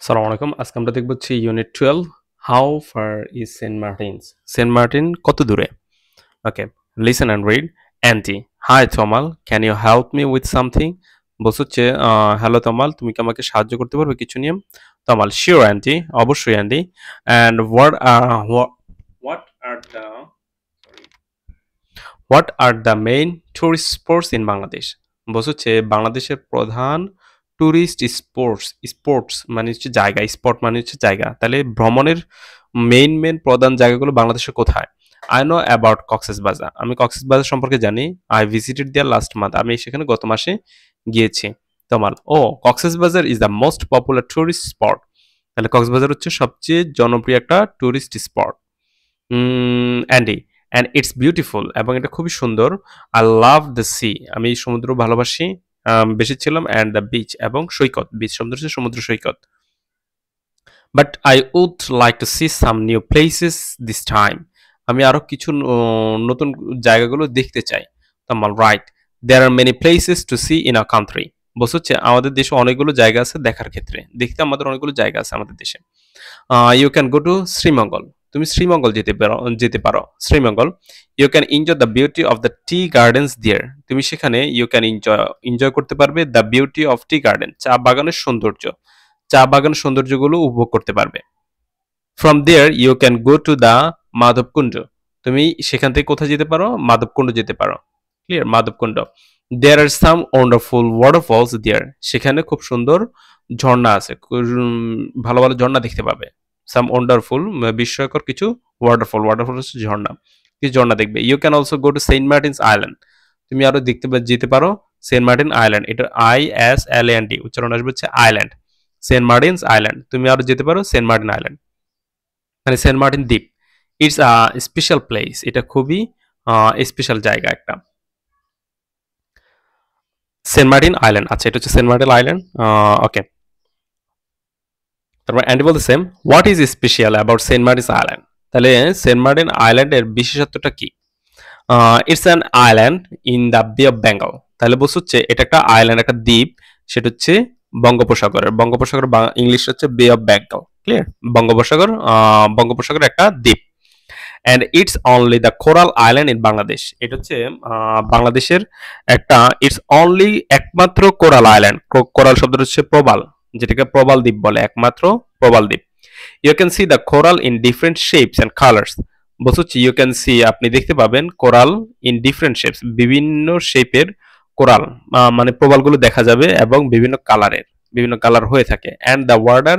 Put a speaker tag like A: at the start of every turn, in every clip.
A: আসসালামু আলাইকুম। আজকে আমরা দেখব হচ্ছে unit 12 how far is Saint Martin's? Saint Martin কত দূরে? Okay, listen and read. Andy, hi Tamal, can you help me with something? বলছে হচ্ছে হ্যালো তমাল, তুমি কি আমাকে সাহায্য করতে পারবে কিছু নিয়ে? তমাল, শিওর অ্যান্টি, অবশ্যই anti. And what are the main tourist spots in Bangladesh? বলছে হচ্ছে বাংলাদেশের প্রধান টুরিস্ট স্পোর্টস মানে হচ্ছে জায়গা, স্পট মানে হচ্ছে জায়গা। তাহলে ভ্রমণের মেইন প্রধান জায়গাগুলো বাংলাদেশে কোথায়? আই নো অ্যাবাউট কক্সেস বাজার। আমি কক্সেস বাজার সম্পর্কে জানি। I visited there last month. আমি সেখানে গত মাসে গিয়েছি। তোমার Cox's Bazar is the most popular tourist spot. তাহলে কক্সবাজার হচ্ছে সবচেয়ে জনপ্রিয় একটা tourist spot. Andy, and it's beautiful, এবং এটা খুবই সুন্দর। আই লাভ দ্য সি, আমি সমুদ্র ভালোবাসি। বেশি ছিলাম, অ্যান্ড দ্য বিচ, এবং সৈকত। বিচ শব্দ হচ্ছে সমুদ্র সৈকত। But I would like to see some new places this time. আমি আরো কিছু নতুন জায়গাগুলো দেখতে চাই। Tamal, right, there are many places to see in a country. বলছে হচ্ছে আমাদের দেশে অনেকগুলো জায়গা আছে দেখার ক্ষেত্রে, দেখতে আমাদের অনেকগুলো জায়গা আছে আমাদের দেশে। You can go to Sreemangal. তুমি শ্রীমঙ্গল যেতে পারো Sreemangal. You can enjoy the beauty of the tea gardens there. তুমি সেখানে ইউ ক্যান এনজয় করতে পারবে the beauty of tea garden, চা বাগানের সৌন্দর্য। চা বাগানের সৌন্দর্যগুলো উপভোগ করতে পারবে। From there you can go to the Madhabkunda. তুমি সেখান থেকে কোথায় যেতে পারো? মাধবকুণ্ড যেতে পারো। Clear? Madhabkunda. There are some wonderful waterfalls দেয়ার। সেখানে খুব সুন্দর ঝর্ণা আছে, ভালো ভালো ঝর্ণা দেখতে পাবে। সাম ওয়ান্ডারফুল, বিস্ময়কর কিছু ওয়াটারফল হচ্ছে ঝর্ণা, কিছু ঝর্ণা দেখবে। You can also go to Saint Martin's Island. তুমি আরো যেতে পারো সেন্ট মার্টিন আইল্যান্ড। এটা ISLAND উচ্চারণ আসবে হচ্ছে আইল্যান্ড, সেন্ট মার্টিনস আইল্যান্ড। তুমি আরো যেতে পারো সেন্ট মার্টিন আইল্যান্ড, মানে সেন্ট মার্টিন দ্বীপ। ইটস আ স্পেশাল প্লেস, এটা খুবই স্পেশাল জায়গা একটা। সেন্ট মার্টিন আইল্যান্ড, আচ্ছা এটা হচ্ছে সেন্ট মার্টিন আইল্যান্ড। ওকে, তারপর অ্যান্ডি বলতেছে what is special about Saint Martin island? তাহলে সেন্ট মার্টিন আইল্যান্ডের বিশেষত্বটা কি? It's an island in the বে অফ বেঙ্গল। তাহলে বলছে হচ্ছে এটা একটা আইল্যান্ড, একটা দ্বীপ, সেটা হচ্ছে বঙ্গোপসাগর ইংলিশ হচ্ছে বে অফ বেঙ্গল। ক্লিয়ার? বঙ্গোপসাগর একটা দ্বীপ। And it's only the coral island in Bangladesh. এটা হচ্ছে বাংলাদেশের একটা, ইটস অনলি একমাত্র কোরাল আইল্যান্ড। কোরাল শব্দটা হচ্ছে প্রবাল, যেটাকে প্রবাল দ্বীপ বলে, একমাত্র প্রবাল দ্বীপ। You can see the coral in different shapes and colours. বলছি ইউ ক্যান সি, আপনি দেখতে পাবেন কোরাল ইন ডিফারেন্ট শেপস, বিভিন্ন শেপের কোরাল, মানে প্রবালগুলো দেখা যাবে, এবং বিভিন্ন কালার হয়ে থাকে। And the water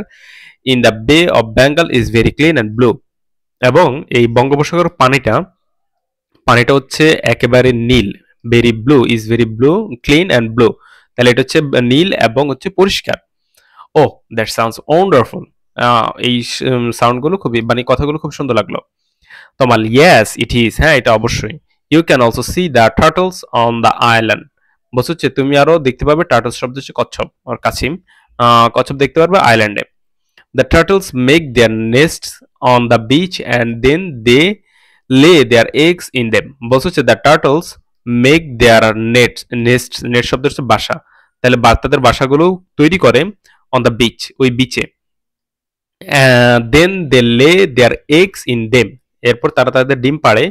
A: in the বে of Bengal is very clean and blue. এবং এই বঙ্গোপসাগর পানিটা হচ্ছে একেবারে নীল, very blue, clean and blue. তাহলে এটা হচ্ছে নীল এবং হচ্ছে পরিষ্কার। Oh, that sounds wonderful. এই সাউন্ডগুলো খুবই, মানে কথাগুলো খুব সুন্দর লাগলো। তোমার, ইয়েস ইট ইজ, হ্যাঁ এটা অবশ্যই। You can also see the turtles on the island. বলছে হচ্ছে তুমি আরো দেখতে পাবে, টার্টলস শব্দ হচ্ছে কচ্ছপ আর কাছিম। কচ্ছপ দেখতে পারবে আইল্যান্ডে। The turtles make their nests on the beach and then they lay their eggs in them. বলছে হচ্ছে the turtles make their net শব্দ হচ্ছে বাসা। তাহলে তাদের বাসাগুলো তৈরি করে on the beach, ওই বিচে। then they lay their eggs in them. এরপর তারা তাদের ডিম পাড়ে।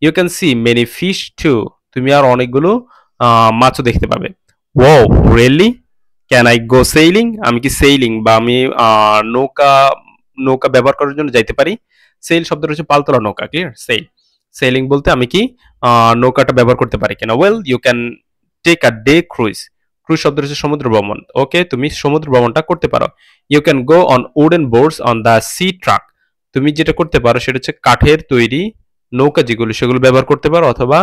A: You can see many fish too. তুমি আর অনেকগুলো মাছও দেখতে পাবে। Wow, really? Can I go sailing? আমি কি সেইলিং বা আমি নৌকা নৌকা ব্যবহার করার জন্য যাইতে পারি? সেল শব্দটা হচ্ছে পালতোলা নৌকা। ক্লিয়ার? সেইলিং বলতে আমি কি নৌকাটা ব্যবহার করতে পারি কিনা? Well, you can take a day cruise. Cruise শব্দ হচ্ছে সমুদ্র ভ্রমণ। ওকে, তুমি সমুদ্র ভ্রমণটা করতে পারো। You can go on wooden boards on the sea truck. তুমি যেটা করতে পারো সেটা হচ্ছে কাঠের তৈরি নৌকা, যেগুলো সেগুলো ব্যবহার করতে পারো, অথবা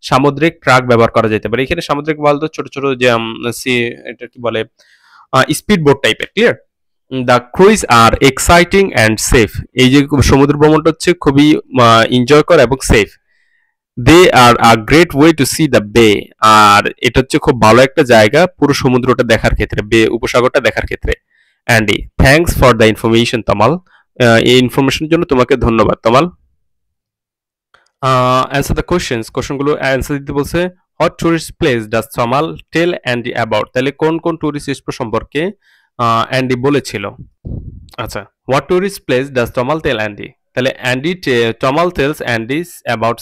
A: সামুদ্রিক ট্রাক ব্যবহার করা যেতে পারে। এখানে সামুদ্রিক বলতে ছোট ছোট যে এটা কি বলে, স্পিড বোট টাইপের। Clear? The cruise are exciting and safe. এই যে সমুদ্র ভ্রমণটা হচ্ছে খুবই এনজয়কর এবং safe. They are a great way to see the bay. আর এটা হচ্ছে খুব ভালো একটা জায়গা পুরো সমুদ্রটা দেখার ক্ষেত্রে, বে উপসাগরটা দেখার ক্ষেত্রে। Andy, thanks for the information Tamal. এই ইনফরমেশনের জন্য তোমাকে ধন্যবাদ তমাল। অ্যান্সার দ্য কোশ্চেনগুলো অ্যান্সার দিতে বলছে। What tourist place does Tamal tell Andy about? তাহলে কোন কোন টুরিস্ট স্পট সম্পর্কে অ্যান্ডি বলেছিল? আচ্ছা, what tourist place does Tamal tell Andy? তাহলে Tamal tells Andy's about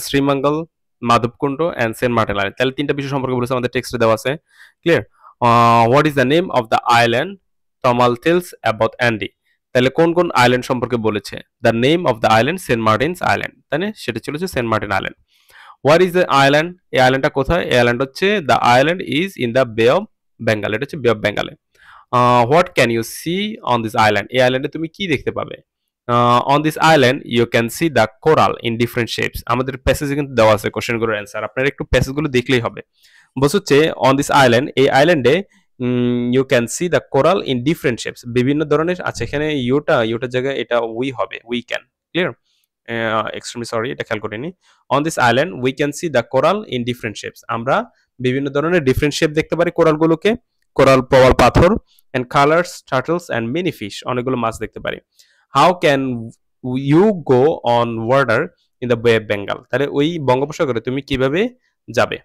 A: Sreemangal, Madhabkunda and Saint Martin island. তাহলে তিনটা বিষয় সম্পর্কে বলেছে, আমাদের টেক্সটে দেওয়া আছে। Clear? What is the name of the island Tamal tells about Andy? তাহলে কোন কোন আইল্যান্ড সম্পর্কে বলেছে? The name of the island Saint Martin's Island, তাই না? সেটা ছিল হচ্ছে Saint Martin Island. Where is the island? এই আইল্যান্ডটা কোথায়? এই আইল্যান্ড হচ্ছে the island is in the বে অফ বেঙ্গল, এটা হচ্ছে বে অফ বেঙ্গলে। What can you see on this island? এই আইল্যান্ডে তুমি কি দেখতে পাবে? On this island you can see the coral in different shapes. আমাদের প্যাসেজে কিন্তু দেওয়া আছে কোশ্চেনগুলোর অ্যান্সার, আপনারা একটু প্যাসেজগুলো দেখলেই হবে। বলছে হচ্ছে অন দিস আইল্যান্ড, এই আইল্যান্ডে you can see the coral in different shapes, বিভিন্ন ধরনের। আচ্ছা, এখানে ইউটার জায়গায় এটা উই হবে, we can. Clear? Extremely sorry, এটা খেয়াল করিনি। On this island we can see the coral in different shapes, আমরা বিভিন্ন ধরনের ডিফারেন্ট শেপ দেখতে পারি কোরালগুলোকে, কোরাল প্রবাল পাথর, and colours, turtles and many fish, অনেকগুলো মাছ দেখতে পারি। How can you go on water in the বে অফ বেঙ্গল? তাহলে ওই বঙ্গোপসাগরে তুমি কিভাবে যাবে?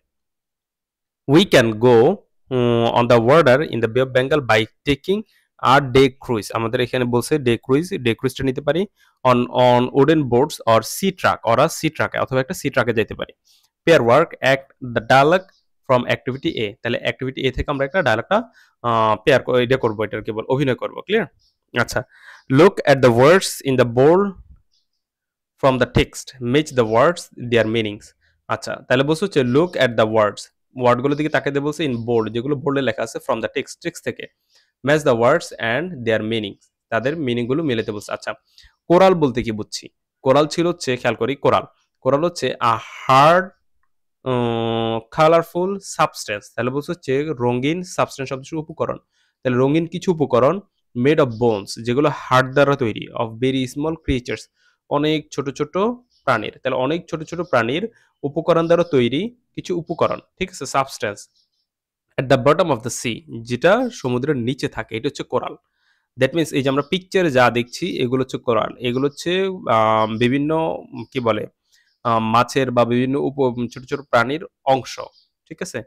A: We can go on the water in the বে of Bengal by taking a day cruise. আমাদের এখানে বলছে ডে ক্রুইজটা নিতে পারি on on wooden boards or sea truck, or a sea ট্রাকে, অথবা একটা সি ট্রাকে যেতে পারি। Pair work act the dialogue from activity A. তাহলে অ্যাক্টিভিটি এ থেকে আমরা একটা ডায়ালগটা পেয়ার এটা করবো, এটার কেবল অভিনয় করবো। ক্লিয়ার? আচ্ছা, look at the words in the board from the text, match the words their meanings. আচ্ছা, তাহলে বলছে হচ্ছে লুক অ্যাট দ্য ওয়ার্ডগুলোর দিকে তাকাতে বলছে ইন বোর্ড, যেগুলো বোর্ডে লেখা আছে, ফ্রম দ্য টেক্সট থেকে। Match the words and their meanings, তাদের মিনিংগুলো মিলাতে বলছে। আচ্ছা, কোরাল বলতে কি বুঝছি? কোরাল ছিল হচ্ছে, খেয়াল করি, কোরাল হচ্ছে আ হার্ড কালারফুল সাবস্টেন্স। তাহলে বলছে হচ্ছে রঙিন সাবস্টেন্স শব্দ উপকরণ। তাহলে রঙিন কিছু উপকরণ, মেড অফ বোনস, যেগুলো হাড় দ্বারা তৈরি, অফ ভেরি স্মল ক্রিয়েচার্স, অনেক ছোট ছোট প্রাণীর। তাহলে অনেক ছোট ছোট প্রাণীর উপকরণ দ্বারা তৈরি কিছু উপকরণ, ঠিক আছে, substance. At the bottom of the sea, যেটা সমুদ্রের নিচে থাকে, এটা হচ্ছে কোরাল। দ্যাট মিনস এই যে আমরা পিকচারে যা দেখছি এগুলো হচ্ছে কোরাল, এগুলো হচ্ছে বিভিন্ন কি বলে মাছের বা বিভিন্ন ছোট ছোট প্রাণীর অংশ, ঠিক আছে,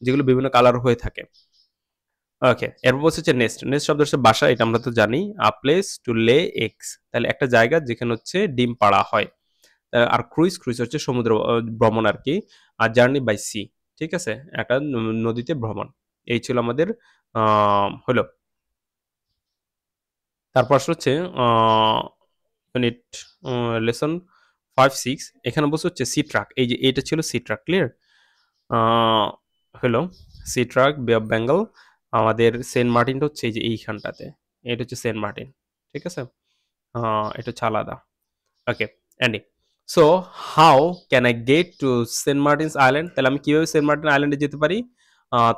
A: যেগুলো বিভিন্ন কালার হয়ে থাকে। ওকে, এরপর হচ্ছে নেস্ট। নেস্ট শব্দ হচ্ছে বাসা, এটা আমরা তো জানি। আ প্লেস টু লে এগস, তাহলে একটা জায়গা যেখানে হচ্ছে ডিম পাড়া হয়। আর ক্রুইজ হচ্ছে সমুদ্র ভ্রমণ আর কি। আর জার্নি বাই সি, ঠিক আছে, একটা নদীতে ভ্রমণ। এই ছিল আমাদের হলো। তারপর হচ্ছে ইউনিট লেসন 5-6, এখানে বলছে হচ্ছে সি ট্রাক, এই যে এটা ছিল সি ট্রাক। ক্লিয়ার? হলো সি ট্রাক, বে অফ বেঙ্গল। আমাদের সেন্ট মার্টিনটা হচ্ছে এই যে এইখানটাতে, এটা হচ্ছে সেন্ট মার্টিন, ঠিক আছে, এটা হচ্ছে আলাদা। Okay, Andy, so how can I get to Saint Martin's island? তাহলে আমি কিভাবে সেন্ট মার্টিন আইল্যান্ডে যেতে পারি?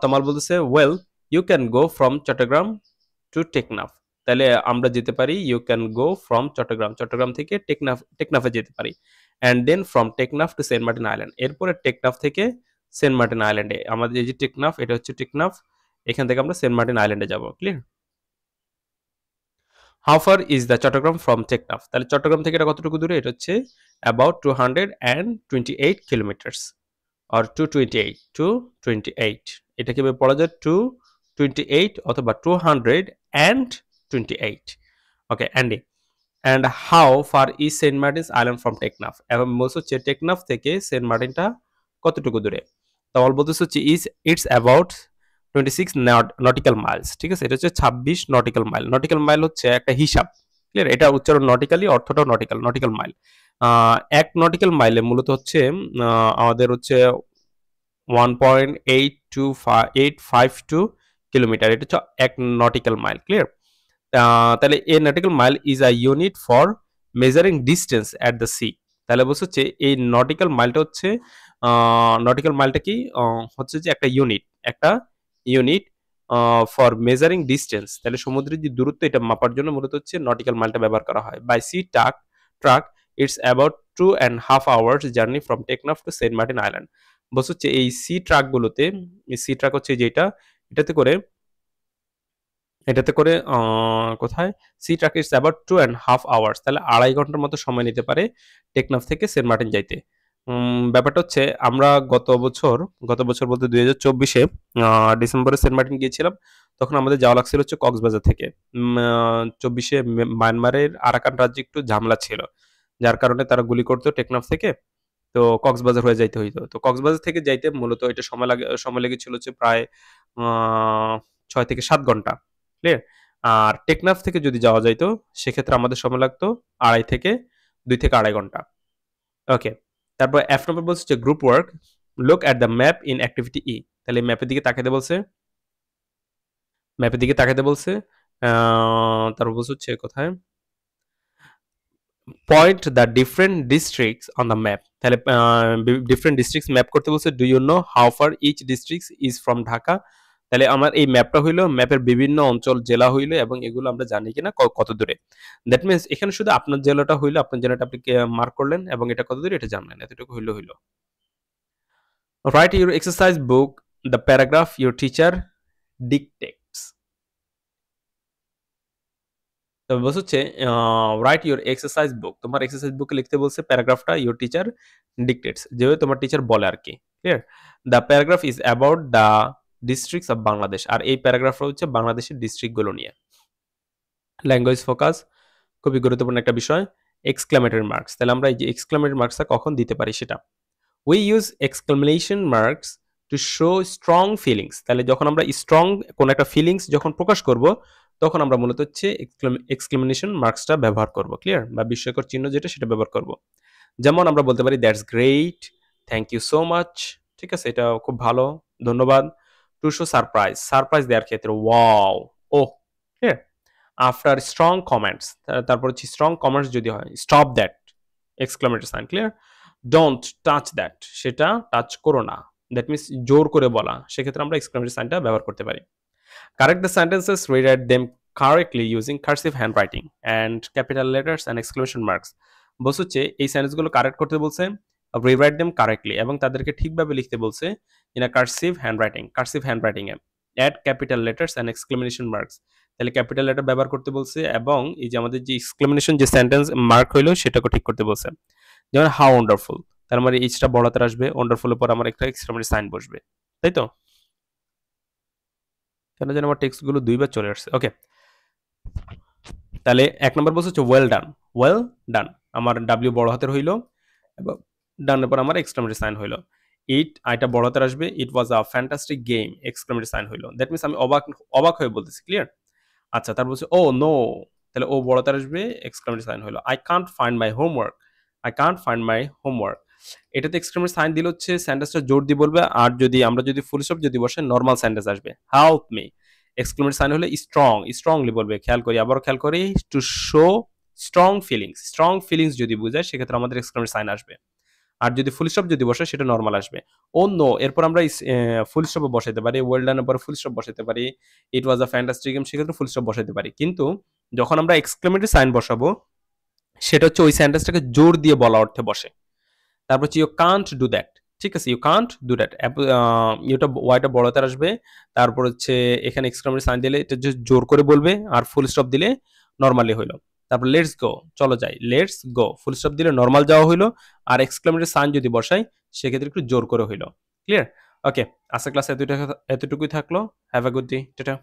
A: তমাল বলতেছে well you can go from Chattogram to Teknaf. তাহলে আমরা যেতে পারি, you can go from Chattogram, Chattogram থেকে টেকনাফে যেতে পারি। And then from Teknaf to Saint Martin Island, এরপরে টেকনাফ থেকে সেন্ট মার্টিন আইল্যান্ডে। আমাদের এই যে টেকনাফ, এটা হচ্ছে টেকনাফ, এখান থেকে আমরা সেন্ট মার্টিন আইল্যান্ডে যাব। Clear? How far is the Chattogram from Teknaf? তাহলে চট্টগ্রাম থেকে এটা কতটুকু দূরে? এটা হচ্ছে অ্যাবাউট 228 কিলোমিটার্স, আর 228 এটা কিভাবে পড়া যায়? 228 অথবা 228। Okay, Andy, and how far is Saint Martin's island from Teknaf? এবং বলছে হচ্ছে টেকনাফ থেকে সেন্ট মার্টিনটা কতটুকু দূরে? তাহলে বলতেছে হচ্ছে ইটস অ্যাবাউট 26 নটিক্যাল মাইলস, ঠিক আছে, এটা হচ্ছে 26 নটিক্যাল মাইল। নটিক্যাল মাইল হচ্ছে একটা হিসাব। ক্লিয়ার? এটা উচ্চারণ নটিক্যালি, অর্থটাও নটিক্যাল মাইল। এক নটিক্যাল মাইলে মূলত হচ্ছে আমাদের হচ্ছে 1.852 কিলোমিটার, এটা হচ্ছে এক নটিক্যাল মাইল। ক্লিয়ার? তাহলে a nautical mile is a unit for measuring distance at the sea. তাহলে বলছে হচ্ছে এই নটিক্যাল মাইলটা হচ্ছে নটিক্যাল মাইলটা কি হচ্ছে যে একটা ইউনিট ফর মেজারিং ডিস্টেন্স। তাহলে সমুদ্রের যে দূরত্ব এটা মাপার জন্য মূলত হচ্ছে নটিক্যাল মাইলটা ব্যবহার করা হয়। By sea truck it's about 2.5 hours journey from Teknaf to Saint Martin Island. বলছে হচ্ছে এই সি ট্রাকগুলোতে, এই সি ট্রাক হচ্ছে যেটা, এটাতে করে কোথায়? C truck it's about 2.5 hours, তাহলে 2.5 ঘন্টার মতো সময় নিতে পারে টেকনাফ থেকে সেন্ট মার্টিন যাইতে। ব্যাপারটা হচ্ছে আমরা গত বছর বলতে ২০২৪ ডিসেম্বরে সেন্ট মার্টিন গিয়েছিলাম। তখন আমাদের যাওয়া লাগছিল হচ্ছে কক্সবাজার থেকে। ২৪ মায়ানমারের আরাকান রাজ্যে একটু ঝামেলা ছিল। যার কারণে তারা গুলি করতো টেকনাফ থেকে। তো কক্সবাজার হয়ে যাইতে হইতো। তো কক্সবাজার থেকে যাইতে মূলত এটা সময় লেগেছিল হচ্ছে প্রায় আ ৬ থেকে ৭ ঘন্টা। ক্লিয়ার? আর টেকনাফ থেকে যদি যাওয়া যাইতো সেক্ষেত্রে আমাদের সময় লাগতো ২ থেকে ২.৫ ঘন্টা। ওকে। তারপর F নম্বর বলছে যে group work, look at the map in activity E. তাহলে ম্যাপের দিকে তাকাইতে বলছে। ম্যাপের দিকে তাকাইতে বলছে। আ তারপর বলছে হচ্ছে কোথায়? Point the different districts on the map. তাহলে ডিফারেন্ট ডিস্ট্রিক্টস ম্যাপ করতে বলছে। Do you know how far each district is from Dhaka? তাহলে আমার এই ম্যাপটা হইলো ম্যাপের বিভিন্ন অঞ্চল জেলা হইলো এবং এগুলো আমরা জানি কিনা কত দূরে। দ্যাট মিনস এখানে শুধু আপনার জেলাটা হইলো, আপনার জেলাটা আপনি মার্ক করলেন এবং এটা কত দূরে এটা জানলেন। এতটুকু হইলো। Write your exercise book the paragraph your teacher dictates. তবে বলছে হচ্ছে রাইট ইউর এক্সারসাইজ বুক, তোমার এক্সারসাইজ বুকে লিখতে বলছে প্যারাগ্রাফটা ইউর টিচার ডিকটেটস, যেভাবে তোমার টিচার বলে আর কি। Clear? The paragraph is about the districts of Bangladesh. আর এই প্যারাগ্রাফটা হচ্ছে বাংলাদেশের ডিস্ট্রিক্টগুলো নিয়ে। ল্যাঙ্গুয়েজ ফোকাস খুবই গুরুত্বপূর্ণ একটা বিষয়। এক্সক্লামেটরি মার্কস, তাহলে আমরা এই যে এক্সক্লামেটরি মার্কসটা কখন দিতে পারি সেটা। We use exclamation marks to show strong feelings. তাহলে যখন আমরা স্ট্রং কোনো একটা ফিলিংস যখন প্রকাশ করব তখন আমরা মূলত হচ্ছে এক্সক্লামেশন মার্কসটা ব্যবহার করব। ক্লিয়ার? বা বিস্ময়কর চিহ্ন যেটা সেটা ব্যবহার করব। যেমন আমরা বলতে পারি that's great, thank you so much. ঠিক আছে? এটা খুব ভালো, ধন্যবাদ। টু শো সারপ্রাইজ, সারপ্রাইজ দেওয়ার ক্ষেত্রে wow, oh. Clear? After strong comments, তারপর হচ্ছে স্ট্রং কমেন্টস যদি হয় stop that, exclamatory sign. Clear? Don't touch that, সেটা টাচ করো না। দ্যাট মিনস জোর করে বলা, সেক্ষেত্রে আমরা এক্সক্লামেটরি সাইনটা ব্যবহার করতে পারি। Correct the sentences, rewrite them correctly using cursive handwriting and capital letters and exclamation marks. বলছে হচ্ছে এই সেন্টেন্সগুলো কারেক্ট করতে বলছে, রিরাইট দেম কারেক্টলি, এবং তাদেরকে ঠিকভাবে লিখতে বলছে ইন আ কার্সিভ হ্যান্ডরাইটিং এ। Add capital letters and exclamation marks, তাহলে ক্যাপিটাল লেটার ব্যবহার করতে বলছে এবং এই যে আমাদের যে এক্সক্লেমেশন যে সেন্টেন্স মার্ক হইলো সেটাকে ঠিক করতে বলছে। যেমন হাউ ওয়ান্ডারফুল, তার মানে এইচটা বড় হাতের আসবে, ওয়ান্ডারফুলের পর আমার একটা এক্সক্লেমেটরি সাইন বসবে, তাই তো? কেন যেন আমার টেক্সটগুলো দুইবার চলে আসছে। ওকে, তাহলে ১ নম্বর বলছে হচ্ছে ওয়েল ডান। ওয়েল ডান, আমার ডাব্লিউ বড় হাতের হইল এবং ডানের পর আমার এক্সক্লেমেটরি সাইন হইল। আইটা বড় হাতের আসবে, it was a fantastic game, exclamatory sign হইল। দ্যাট মিনস আমি অবাক হয়ে বলতেছি। ক্লিয়ার? আচ্ছা, তারপর বলছে ও নো, তাহলে ও বড় হাতের আসবে, এক্সক্লেমেটরি সাইন হইল। I can't find my homework. এটাতে এক্সক্লেমেটরি সাইন দিলে হচ্ছে সেন্টেন্সটা জোর দিয়ে বলবে, আর আমরা যদি ফুল স্টপ যদি বসে নরমাল সেন্টেন্স আসবে। হেল্প মি, এক্সক্লেমেটরি সাইন হলে স্ট্রংলি বলবে। আবারও খেয়াল করি, টু শো স্ট্রং ফিলিংস যদি বোঝায় সেক্ষেত্রে আমাদের এক্সক্লেমেটরি সাইন আসবে। আর যদি ফুল স্টপ যদি বসে সেটা নরমাল আসবে। ও নো, এরপর আমরা ফুল স্টপও বসাইতে পারি, ওয়েল ডানের পরে ফুল স্টপ বসাইতে পারি, ইট ওয়াজ আ ফ্যান্টাস্টিক গেম, সেক্ষেত্রে ফুল স্টপ বসাইতে পারি। কিন্তু যখন আমরা এক্সক্লেমেটরি সাইন বসাবো সেটা হচ্ছে ওই সেন্টেন্সটাকে জোর দিয়ে বলা অর্থে বসে। তারপর হচ্ছে ইউ কান্ট ডু দ্যাট। ঠিক আছে? ইউ কান্ট ডু দ্যাট, ইউটা ওয়াইটা বড় হাতের আসবে। তারপর হচ্ছে এখানে এক্সক্লেমেটরি সাইন দিলে এটা জোর করে বলবে, আর ফুল স্টপ দিলে নরমালি হইলো। তারপর লেটস গো, চলো যাই, লেটস গো, ফুল স্টপ দিলে নরমাল যাওয়া হইলো, আর এক্সক্লেমেটরি সাইন যদি বসাই সেক্ষেত্রে একটু জোর করে হইলো। ক্লিয়ার? ওকে, আজকের ক্লাসে এতটুকুই থাকলো। Have a good day, tata.